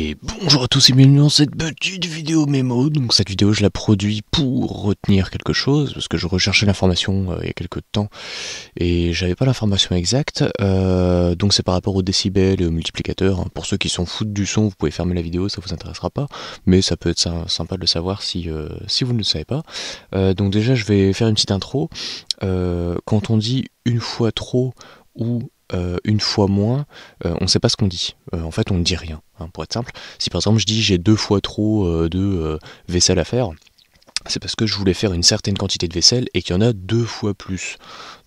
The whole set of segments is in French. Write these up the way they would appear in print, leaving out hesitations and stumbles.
Et bonjour à tous et bienvenue dans cette petite vidéo mémo. Donc cette vidéo je la produis pour retenir quelque chose, parce que je recherchais l'information il y a quelques temps et j'avais pas l'information exacte. Donc c'est par rapport aux décibels et aux multiplicateurs, hein. Pour ceux qui s'en foutent du son, vous pouvez fermer la vidéo, ça vous intéressera pas, mais ça peut être sympa de le savoir si vous ne le savez pas. Donc déjà je vais faire une petite intro. Quand on dit une fois trop ou une fois moins, on ne sait pas ce qu'on dit. En fait, on ne dit rien, hein, pour être simple. Si par exemple je dis j'ai 2 fois trop de vaisselle à faire, c'est parce que je voulais faire une certaine quantité de vaisselle et qu'il y en a 2 fois plus.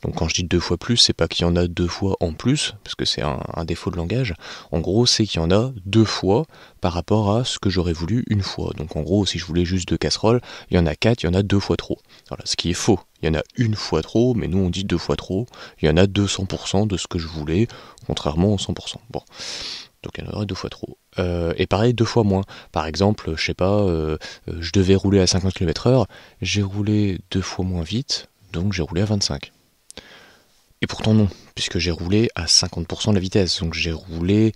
Donc quand je dis 2 fois plus, c'est pas qu'il y en a 2 fois en plus, parce que c'est un défaut de langage. En gros, c'est qu'il y en a 2 fois par rapport à ce que j'aurais voulu une fois. Donc en gros, si je voulais juste 2 casseroles, il y en a 4, il y en a 2 fois trop. Voilà, ce qui est faux. Il y en a une fois trop, mais nous on dit 2 fois trop. Il y en a 200% de ce que je voulais, contrairement aux 100%. Bon, donc il y en aurait 2 fois trop. Et pareil, 2 fois moins. Par exemple, je sais pas, je devais rouler à 50 km/h, j'ai roulé 2 fois moins vite, donc j'ai roulé à 25. Et pourtant non, puisque j'ai roulé à 50% de la vitesse, donc j'ai roulé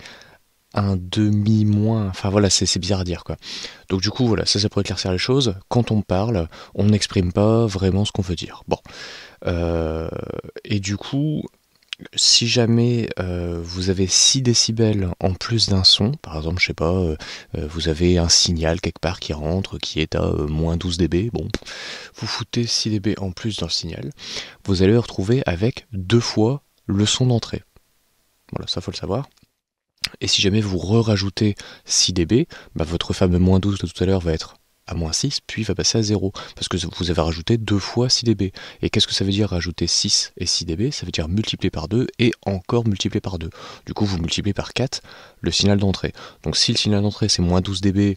un demi moins, enfin voilà, c'est bizarre à dire quoi. Donc du coup voilà, ça pourrait éclaircir les choses. Quand on parle, on n'exprime pas vraiment ce qu'on veut dire. Bon. Et du coup, si jamais vous avez 6 décibels en plus d'un son, par exemple, je sais pas, vous avez un signal quelque part qui rentre, qui est à moins 12 dB, bon, vous foutez 6 dB en plus dans le signal, vous allez le retrouver avec 2 fois le son d'entrée. Voilà, ça faut le savoir. Et si jamais vous rajoutez 6 dB, bah votre fameux moins 12 de tout à l'heure va être à moins 6, puis va passer à 0, parce que vous avez rajouté 2 fois 6 dB. Et qu'est-ce que ça veut dire rajouter 6 et 6 dB? Ça veut dire multiplier par 2 et encore multiplier par 2. Du coup, vous multipliez par 4 le signal d'entrée. Donc si le signal d'entrée c'est moins 12 dB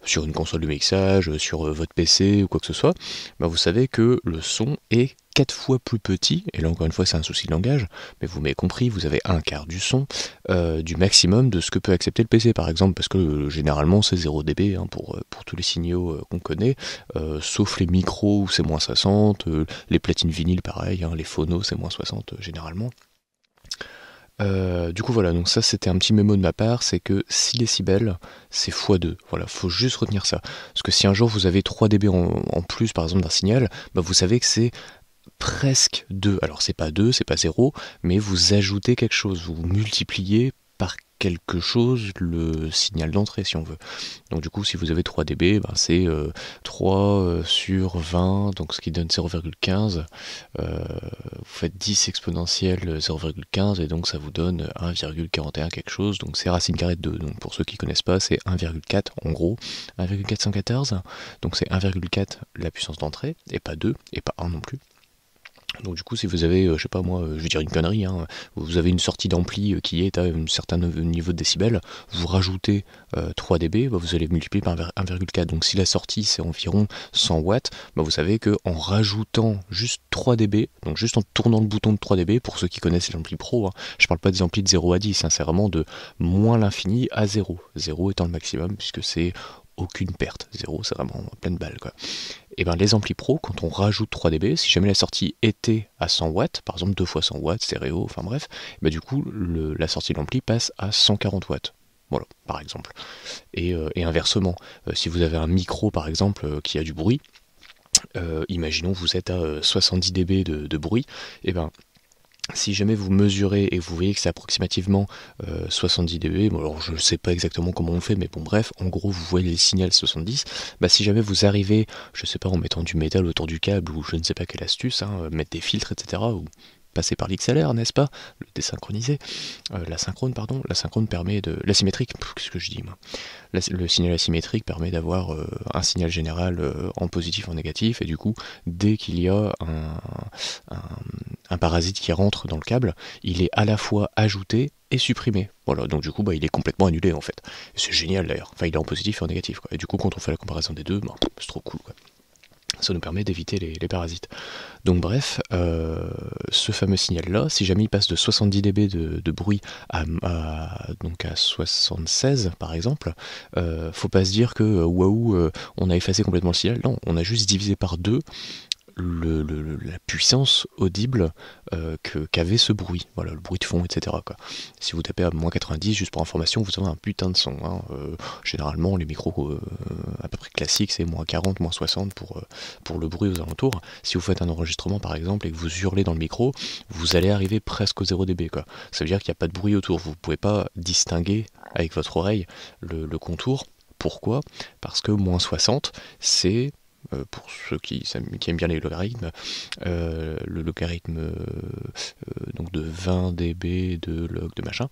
sur une console de mixage, sur votre PC ou quoi que ce soit, bah vous savez que le son est 4 fois plus petit, et là encore une fois c'est un souci de langage, mais vous m'avez compris, vous avez un quart du son, du maximum de ce que peut accepter le PC par exemple, parce que généralement c'est 0 dB hein, pour tous les signaux qu'on connaît, sauf les micros où c'est moins 60, les platines vinyles pareil, hein, les phonos c'est moins 60 généralement. Du coup voilà, donc ça c'était un petit mémo de ma part, c'est que 6 décibels c'est x2, voilà, faut juste retenir ça. Parce que si un jour vous avez 3 dB en plus par exemple d'un signal, bah vous savez que c'est presque 2. Alors c'est pas 2, c'est pas 0, mais vous ajoutez quelque chose, vous multipliez par quelque chose le signal d'entrée si on veut. Donc du coup si vous avez 3 dB, ben c'est 3 sur 20, donc ce qui donne 0,15. Vous faites 10 exponentielle 0,15 et donc ça vous donne 1,41 quelque chose, donc c'est racine carrée de 2. Donc pour ceux qui connaissent pas, c'est 1,4 en gros, 1,414, donc c'est 1,4 la puissance d'entrée, et pas 2, et pas 1 non plus. Donc du coup si vous avez, je sais pas moi, je vais dire une connerie, hein, vous avez une sortie d'ampli qui est à un certain niveau de décibels, vous rajoutez 3 dB, bah, vous allez multiplier par 1,4. Donc si la sortie c'est environ 100 watts, bah, vous savez qu'en rajoutant juste 3 dB, donc juste en tournant le bouton de 3 dB, pour ceux qui connaissent les amplis pro, hein, je parle pas des amplis de 0 à 10, hein, c'est vraiment de moins l'infini à 0. 0 étant le maximum puisque c'est aucune perte. 0 c'est vraiment pleine balle quoi. Et bien les amplis pro, quand on rajoute 3 dB, si jamais la sortie était à 100 watts, par exemple 2 fois 100 watts, stéréo, enfin bref, bah du coup la sortie de l'ampli passe à 140 watts. Voilà, par exemple. Et inversement, si vous avez un micro par exemple qui a du bruit, imaginons vous êtes à 70 dB de bruit, et ben si jamais vous mesurez et vous voyez que c'est approximativement 70 dB, bon alors je ne sais pas exactement comment on fait, mais bon bref, en gros vous voyez les signaux 70, bah si jamais vous arrivez, je sais pas, en mettant du métal autour du câble, ou je ne sais pas quelle astuce, hein, mettre des filtres, etc., ou passer par l'XLR, n'est-ce pas? Le désynchronisé, la synchrone permet de... L'asymétrique, qu'est-ce que je dis moi? Le signal asymétrique permet d'avoir un signal général en positif, en négatif, et du coup, dès qu'il y a un parasite qui rentre dans le câble, il est à la fois ajouté et supprimé. Voilà, donc du coup, bah, il est complètement annulé en fait. C'est génial d'ailleurs. Enfin, il est en positif et en négatif, quoi. Et du coup, quand on fait la comparaison des deux, bah, c'est trop cool, quoi. Ça nous permet d'éviter les parasites. Donc bref, ce fameux signal-là, si jamais il passe de 70 dB de bruit donc à 76 par exemple, faut pas se dire que waouh, on a effacé complètement le signal. Non, on a juste divisé par 2 la puissance audible qu'avait ce bruit, voilà, le bruit de fond, etc., quoi. Si vous tapez à moins 90, juste pour information, vous avez un putain de son, hein. Généralement, les micros à peu près classiques, c'est moins 40, moins 60 pour le bruit aux alentours. Si vous faites un enregistrement, par exemple, et que vous hurlez dans le micro, vous allez arriver presque au 0 dB, quoi. Ça veut dire qu'il n'y a pas de bruit autour, vous ne pouvez pas distinguer avec votre oreille le contour. Pourquoi? Parce que moins 60, c'est, pour ceux qui aiment bien les logarithmes, le logarithme donc de 20 dB de log de machin.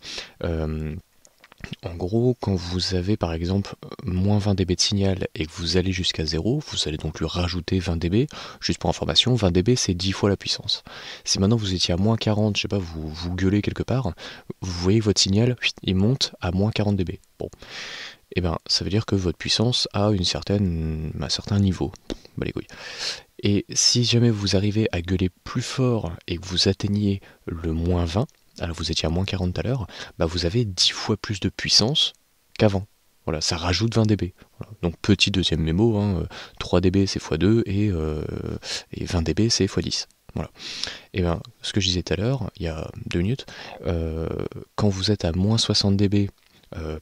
En gros, quand vous avez par exemple moins 20 dB de signal et que vous allez jusqu'à 0, vous allez donc lui rajouter 20 dB. Juste pour information, 20 dB c'est 10 fois la puissance. Si maintenant vous étiez à moins 40, je sais pas, vous gueulez quelque part, vous voyez que votre signal, il monte à moins 40 dB. Bon. Et ben, ça veut dire que votre puissance a un certain niveau. Bah les couilles. Et si jamais vous arrivez à gueuler plus fort et que vous atteignez le moins 20, alors vous étiez à moins 40 tout à l'heure, bah vous avez 10 fois plus de puissance qu'avant. Voilà, ça rajoute 20 dB. Voilà. Donc petit deuxième mémo, hein, 3 dB c'est x2 et 20 dB c'est x10. Voilà. Et bien, ce que je disais tout à l'heure, il y a 2 minutes, quand vous êtes à moins 60 dB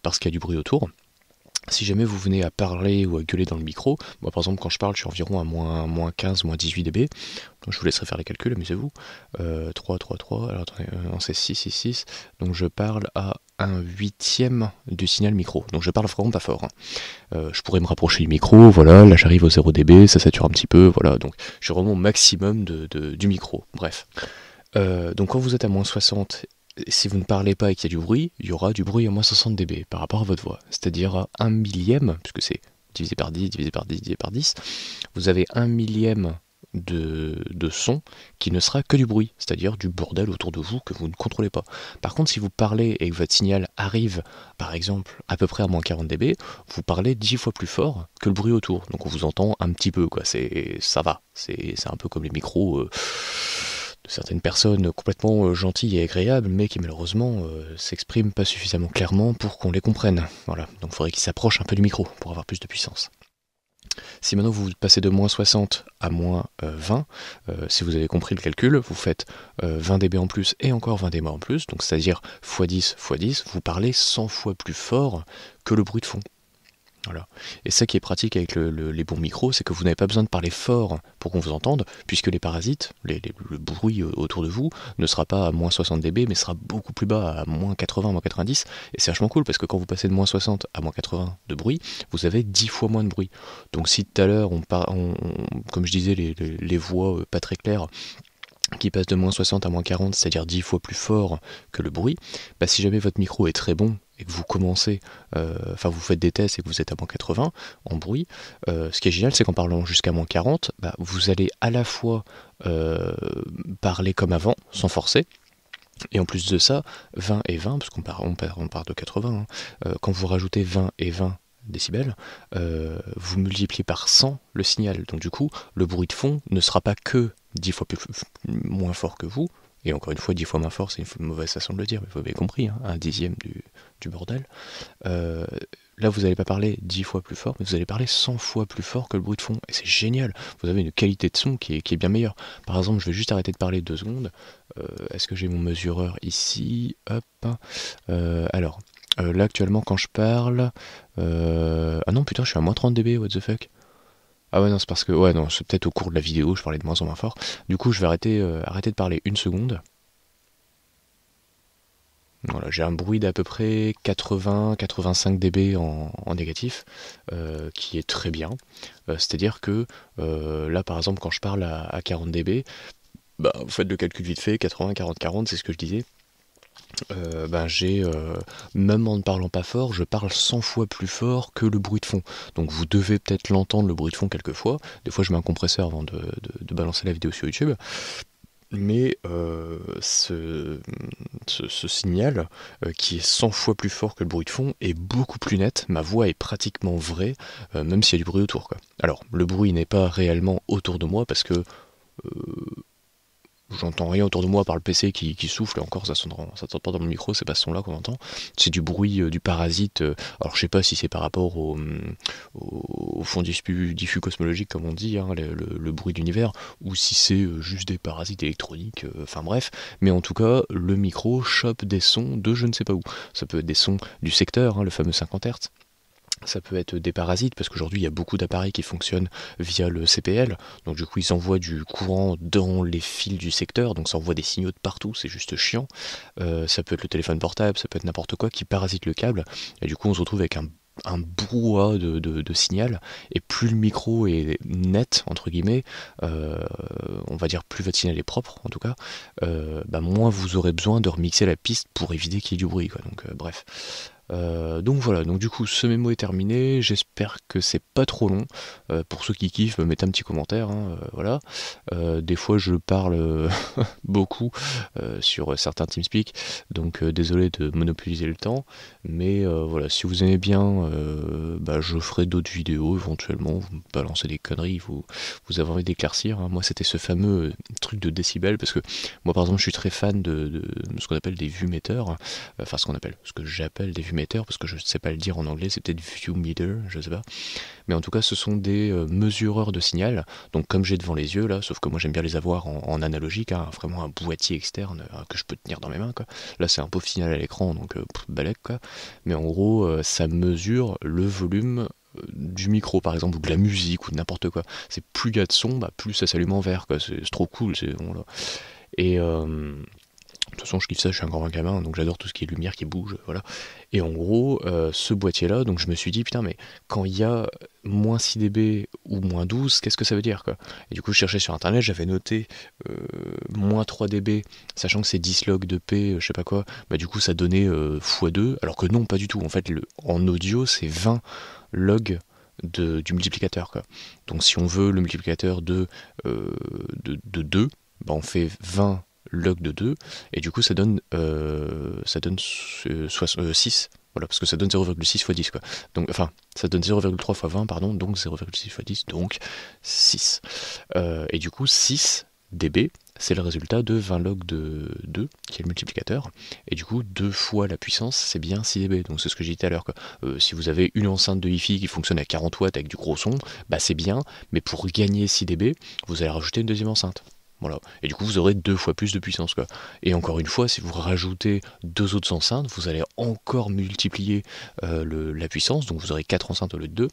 parce qu'il y a du bruit autour, si jamais vous venez à parler ou à gueuler dans le micro, moi par exemple quand je parle je suis environ à moins 15, moins 18 dB, donc je vous laisserai faire les calculs, amusez-vous. 3, alors attendez, non c'est 6, donc je parle à 1/8 du signal micro, donc je parle vraiment pas fort, hein. Je pourrais me rapprocher du micro, voilà, là j'arrive au 0 dB, ça sature un petit peu, voilà, donc je suis vraiment au maximum du micro, bref. Donc quand vous êtes à moins 60, si vous ne parlez pas et qu'il y a du bruit, il y aura du bruit à moins 60 dB par rapport à votre voix. C'est-à-dire à 1 millième, puisque c'est divisé par 10, divisé par 10, divisé par 10, vous avez 1 millième de son qui ne sera que du bruit, c'est-à-dire du bordel autour de vous que vous ne contrôlez pas. Par contre, si vous parlez et que votre signal arrive, par exemple, à peu près à moins 40 dB, vous parlez 10 fois plus fort que le bruit autour. Donc on vous entend un petit peu, quoi. Ça va. C'est un peu comme les micros de certaines personnes complètement gentilles et agréables, mais qui malheureusement s'expriment pas suffisamment clairement pour qu'on les comprenne. Voilà. Donc il faudrait qu'ils s'approchent un peu du micro pour avoir plus de puissance. Si maintenant vous passez de moins 60 à moins 20, si vous avez compris le calcul, vous faites 20 dB en plus et encore 20 dB en plus, donc c'est-à-dire x10 x 10, vous parlez 100 fois plus fort que le bruit de fond. Voilà. Et ça qui est pratique avec les bons micros, c'est que vous n'avez pas besoin de parler fort pour qu'on vous entende, puisque les parasites, le bruit autour de vous, ne sera pas à moins 60 dB, mais sera beaucoup plus bas, à moins 80, moins 90. Et c'est vachement cool, parce que quand vous passez de moins 60 à moins 80 de bruit, vous avez 10 fois moins de bruit. Donc si tout à l'heure, comme je disais, les voix pas très claires, qui passe de moins 60 à moins 40, c'est-à-dire 10 fois plus fort que le bruit, bah si jamais votre micro est très bon et que vous commencez, vous faites des tests et que vous êtes à moins 80 en bruit, ce qui est génial, c'est qu'en parlant jusqu'à moins 40, bah, vous allez à la fois parler comme avant, sans forcer, et en plus de ça, 20 et 20, parce qu'on part de 80, hein, quand vous rajoutez 20 et 20 décibels, vous multipliez par 100 le signal. Donc du coup, le bruit de fond ne sera pas que 10 fois moins fort que vous, et encore une fois, 10 fois moins fort, c'est une mauvaise façon de le dire, mais vous avez compris, hein, un dixième du bordel. Là, vous n'allez pas parler 10 fois plus fort, mais vous allez parler 100 fois plus fort que le bruit de fond. Et c'est génial, vous avez une qualité de son qui est bien meilleure. Par exemple, je vais juste arrêter de parler 2 secondes. Est-ce que j'ai mon mesureur ici? Hop. Alors, là, actuellement, quand je parle... Ah non, putain, je suis à moins 30 dB, what the fuck? Ah ouais, non, c'est parce que... Ouais, non, c'est peut-être au cours de la vidéo, je parlais de moins en moins fort. Du coup, je vais arrêter de parler 1 seconde. Voilà, j'ai un bruit d'à peu près 80-85 dB en négatif, qui est très bien. C'est-à-dire que là, par exemple, quand je parle à 40 dB, bah, vous faites le calcul vite fait, 80, 40, 40, c'est ce que je disais. J'ai, même en ne parlant pas fort, je parle 100 fois plus fort que le bruit de fond. Donc vous devez peut-être l'entendre, le bruit de fond, quelquefois. Des fois, je mets un compresseur avant de balancer la vidéo sur YouTube. Mais ce signal, qui est 100 fois plus fort que le bruit de fond, est beaucoup plus net. Ma voix est pratiquement vraie, même s'il y a du bruit autour, quoi. Alors, le bruit n'est pas réellement autour de moi, parce que j'entends rien autour de moi par le PC qui souffle, et encore ça sonne pas dans le micro, c'est pas ce son-là qu'on entend. C'est du bruit du parasite. Alors je sais pas si c'est par rapport au fond diffus cosmologique comme on dit, hein, le bruit d'univers, ou si c'est juste des parasites électroniques, enfin bref. Mais en tout cas, le micro chope des sons de je ne sais pas où. Ça peut être des sons du secteur, hein, le fameux 50 Hz. Ça peut être des parasites, parce qu'aujourd'hui il y a beaucoup d'appareils qui fonctionnent via le CPL, donc du coup ils envoient du courant dans les fils du secteur, donc ça envoie des signaux de partout, c'est juste chiant. Ça peut être le téléphone portable, ça peut être n'importe quoi qui parasite le câble, et du coup on se retrouve avec un brouhaha de signal, et plus le micro est net, entre guillemets, on va dire plus votre signal est propre en tout cas, moins vous aurez besoin de remixer la piste pour éviter qu'il y ait du bruit, quoi. Donc bref. Donc voilà, donc du coup ce mémo est terminé, j'espère que c'est pas trop long. Pour ceux qui kiffent, mettez un petit commentaire, hein, voilà. Des fois je parle beaucoup sur certains TeamSpeak, donc désolé de monopoliser le temps, mais voilà, si vous aimez bien, je ferai d'autres vidéos éventuellement, vous me balancez des conneries, vous avez envie d'éclaircir, hein. Moi c'était ce fameux truc de décibels, parce que moi par exemple je suis très fan de ce qu'on appelle des vumetteurs, enfin ce que j'appelle des vumetteurs, parce que je ne sais pas le dire en anglais, c'est peut-être view meter, je sais pas. Mais en tout cas, ce sont des mesureurs de signal. Donc comme j'ai devant les yeux là, sauf que moi j'aime bien les avoir en analogique, hein, vraiment un boîtier externe que je peux tenir dans mes mains, quoi. Là c'est un pauvre signal à l'écran, donc balèque, quoi. Mais en gros, ça mesure le volume du micro par exemple, ou de la musique, ou de n'importe quoi. C'est plus il y a de son, plus ça s'allume en vert, quoi. C'est trop cool, c'est bon là. Et de toute façon, je kiffe ça, je suis un grand gamin, donc j'adore tout ce qui est lumière qui bouge, voilà. Et en gros, ce boîtier-là, donc je me suis dit, putain, mais quand il y a moins 6 dB ou moins 12, qu'est-ce que ça veut dire, quoi? Et du coup, je cherchais sur internet, j'avais noté moins 3 dB, sachant que c'est 10 log de P, je sais pas quoi, du coup, ça donnait x2, alors que non, pas du tout. En fait, en audio, c'est 20 log du multiplicateur, quoi. Donc si on veut le multiplicateur de 2, on fait 20 log de 2, et du coup ça donne 6, voilà, parce que ça donne 0,6 fois 10, quoi. Donc, enfin, ça donne 0,3 fois 20, pardon, donc 0,6 fois 10, donc 6. Et du coup, 6 dB, c'est le résultat de 20 log de 2, qui est le multiplicateur, et du coup, 2 fois la puissance, c'est bien 6 dB, donc c'est ce que j'ai dit tout à l'heure, quoi. Si vous avez une enceinte de hi-fi qui fonctionne à 40 watts avec du gros son, c'est bien, mais pour gagner 6 dB, vous allez rajouter une deuxième enceinte. Voilà. Et du coup, vous aurez 2 fois plus de puissance, quoi. Et encore une fois, si vous rajoutez 2 autres enceintes, vous allez encore multiplier la puissance, donc vous aurez 4 enceintes au lieu de 2.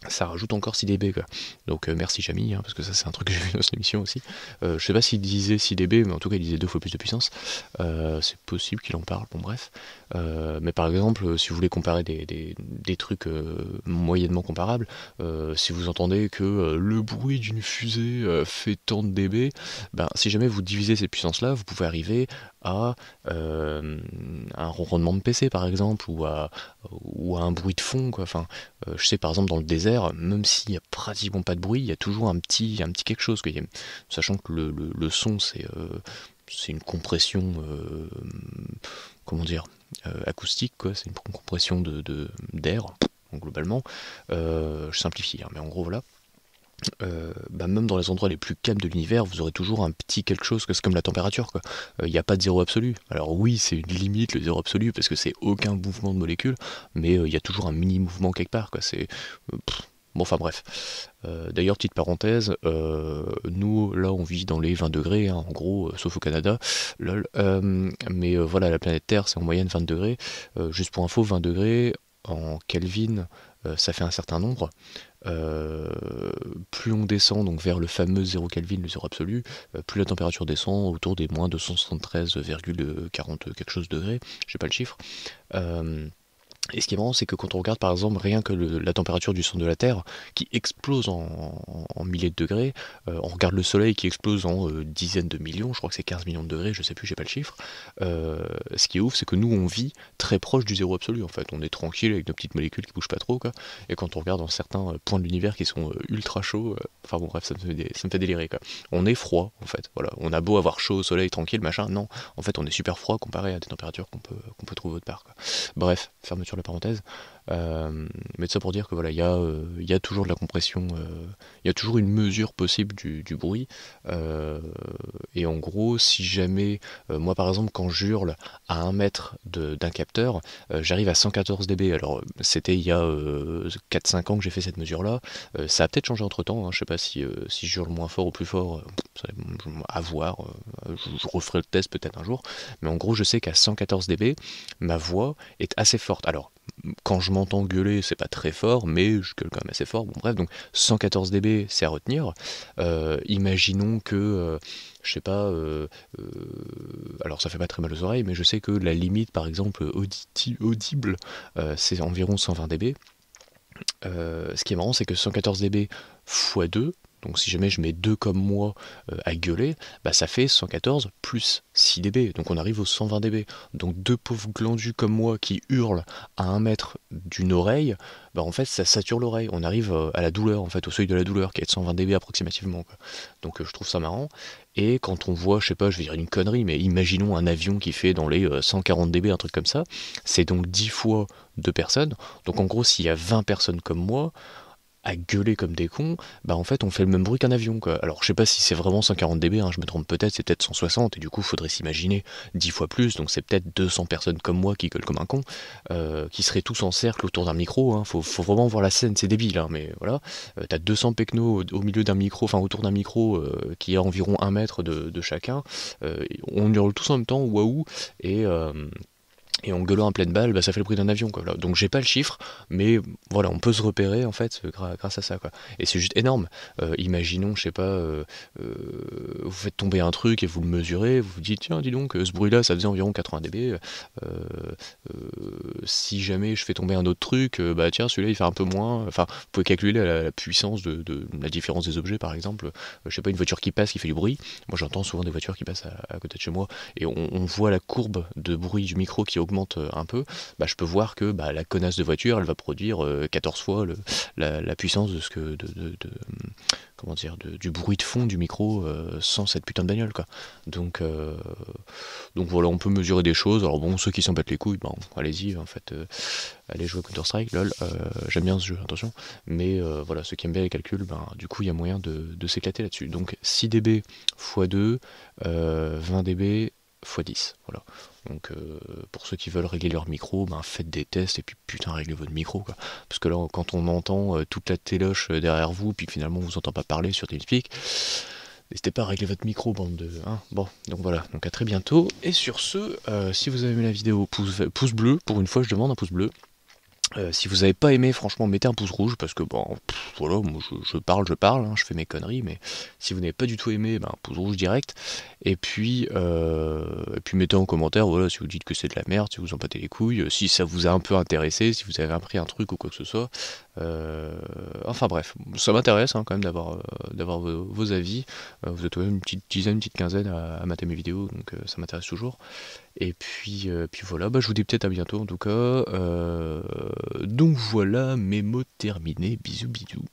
Ça rajoute encore 6 dB, quoi. Donc merci Jamy, hein, parce que ça c'est un truc que j'ai vu dans cette émission aussi. Je sais pas s'il disait 6 dB, mais en tout cas il disait 2 fois plus de puissance. C'est possible qu'il en parle, bon bref. Mais par exemple, si vous voulez comparer des trucs moyennement comparables, si vous entendez que le bruit d'une fusée fait tant de dB, si jamais vous divisez cette puissance-là, vous pouvez arriver à un ronronnement de PC par exemple, ou à un bruit de fond, quoi. Enfin, je sais par exemple dans le désert, même s'il n'y a pratiquement pas de bruit, il y a toujours un petit quelque chose, quoi. Sachant que le son c'est une compression, comment dire, acoustique, quoi. C'est une compression d'air, globalement. Je simplifie, hein, mais en gros voilà. Même dans les endroits les plus calmes de l'univers, vous aurez toujours un petit quelque chose, que c'est comme la température, quoi. Il n'y a pas de zéro absolu. Alors oui, c'est une limite, le zéro absolu, parce que c'est aucun mouvement de molécules, mais il y a toujours un mini mouvement quelque part, quoi. C'est bon, enfin bref. D'ailleurs, petite parenthèse, nous là on vit dans les 20 degrés, hein, en gros, sauf au Canada, lol. Mais voilà, la planète Terre c'est en moyenne 20 degrés. Juste pour info, 20 degrés en Kelvin, ça fait un certain nombre. Plus on descend donc vers le fameux 0 Kelvin, le zéro absolu, plus la température descend autour des moins 273,40 quelque chose degrés, je sais pas le chiffre. Et ce qui est marrant, c'est que quand on regarde par exemple rien que la température du centre de la Terre, qui explose en milliers de degrés, on regarde le Soleil qui explose en dizaines de millions, je crois que c'est 15 millions de degrés, je sais plus, j'ai pas le chiffre. Ce qui est ouf, c'est que nous on vit très proche du zéro absolu, en fait. On est tranquille avec nos petites molécules qui bougent pas trop, quoi. Et quand on regarde dans certains points de l'univers qui sont ultra chauds, enfin bon bref, ça me fait délirer, quoi. On est froid, en fait, voilà. On a beau avoir chaud au soleil, tranquille, machin, non. En fait, on est super froid comparé à des températures qu'on peut trouver autre part, quoi. Bref, fermeture de la parenthèse. Mais tout ça pour dire que voilà, il y a toujours de la compression, il y a toujours une mesure possible du bruit. euh, et en gros, si jamais, moi par exemple, quand j'hurle à 1 mètre d'un capteur, j'arrive à 114 dB. Alors c'était il y a 4-5 ans que j'ai fait cette mesure-là. Ça a peut-être changé entre-temps, hein. Je sais pas si j'hurle moins fort ou plus fort, à voir. Je referai le test peut-être un jour. Mais en gros, je sais qu'à 114 dB, ma voix est assez forte. Alors, quand je m'entends gueuler, c'est pas très fort, mais je gueule quand même assez fort. Bon, bref, donc 114 dB, c'est à retenir. Imaginons que, je sais pas, alors ça fait pas très mal aux oreilles, mais je sais que la limite, par exemple, audible, c'est environ 120 dB. Ce qui est marrant, c'est que 114 dB x 2, donc si jamais je mets 2 comme moi à gueuler, bah ça fait 114 plus 6 dB, donc on arrive aux 120 dB. Donc deux pauvres glandus comme moi qui hurlent à 1 mètre d'une oreille, bah en fait ça sature l'oreille, on arrive à la douleur, en fait, au seuil de la douleur, qui est de 120 dB approximativement, quoi. Donc je trouve ça marrant. Et quand on voit, je sais pas, je vais dire une connerie, mais imaginons un avion qui fait dans les 140 dB, un truc comme ça, c'est donc 10 fois 2 personnes. Donc en gros, s'il y a 20 personnes comme moi, à gueuler comme des cons, bah en fait on fait le même bruit qu'un avion, quoi. Alors je sais pas si c'est vraiment 140 dB, hein, je me trompe peut-être, c'est peut-être 160, et du coup faudrait s'imaginer 10 fois plus, donc c'est peut-être 200 personnes comme moi qui gueulent comme un con, qui seraient tous en cercle autour d'un micro, hein. Faut vraiment voir la scène, c'est débile, hein, mais voilà. T'as 200 pecnos au milieu d'un micro, enfin autour d'un micro qui a environ 1 mètre de chacun, on hurle tous en même temps, waouh, et... et en gueulant en pleine balle, bah, ça fait le bruit d'un avion, quoi. Voilà. Donc j'ai pas le chiffre, mais voilà, on peut se repérer en fait grâce à ça, quoi. Et c'est juste énorme. Imaginons, je sais pas, vous faites tomber un truc et vous le mesurez, vous vous dites tiens, dis donc, ce bruit-là, ça faisait environ 80 dB. Si jamais je fais tomber un autre truc, bah tiens, celui-là il fait un peu moins. Enfin, vous pouvez calculer la puissance de la différence des objets, par exemple. Je sais pas, une voiture qui passe qui fait du bruit. Moi j'entends souvent des voitures qui passent à côté de chez moi et on voit la courbe de bruit du micro qui augmente un peu, bah, je peux voir que bah, la connasse de voiture, elle va produire 14 fois la puissance de ce que comment dire, du bruit de fond du micro sans cette putain de bagnole, quoi. Donc, donc voilà, on peut mesurer des choses. Alors bon, ceux qui s'en battent les couilles, bon, allez-y, en fait, allez jouer à Counter-Strike, lol, j'aime bien ce jeu, attention. Mais voilà, ceux qui aiment bien les calculs, ben, du coup, il y a moyen de s'éclater là-dessus. Donc 6 dB x 2, 20 dB x 10, voilà. Donc pour ceux qui veulent régler leur micro, ben faites des tests et puis putain réglez votre micro, quoi. Parce que là quand on entend toute la téloche derrière vous, puis que finalement on vous entend pas parler sur TeamSpeak, n'hésitez pas à régler votre micro, bande de... Hein, bon, donc voilà, donc à très bientôt. Et sur ce, si vous avez aimé la vidéo, pouce bleu, pour une fois je demande un pouce bleu. Si vous avez pas aimé, franchement, mettez un pouce rouge, parce que bon, voilà, moi je parle, hein, je fais mes conneries, mais si vous n'avez pas du tout aimé, ben, pouce rouge direct. Et puis mettez en commentaire, voilà, si vous dites que c'est de la merde, si vous en battez les couilles, si ça vous a un peu intéressé, si vous avez appris un truc ou quoi que ce soit. Enfin bref, ça m'intéresse, hein, quand même d'avoir vos avis. Vous êtes quand même une petite dizaine, une petite quinzaine à mater mes vidéos, donc ça m'intéresse toujours. Et puis voilà, bah, je vous dis peut-être à bientôt en tout cas. Donc voilà, mes mots terminés. Bisous bisous.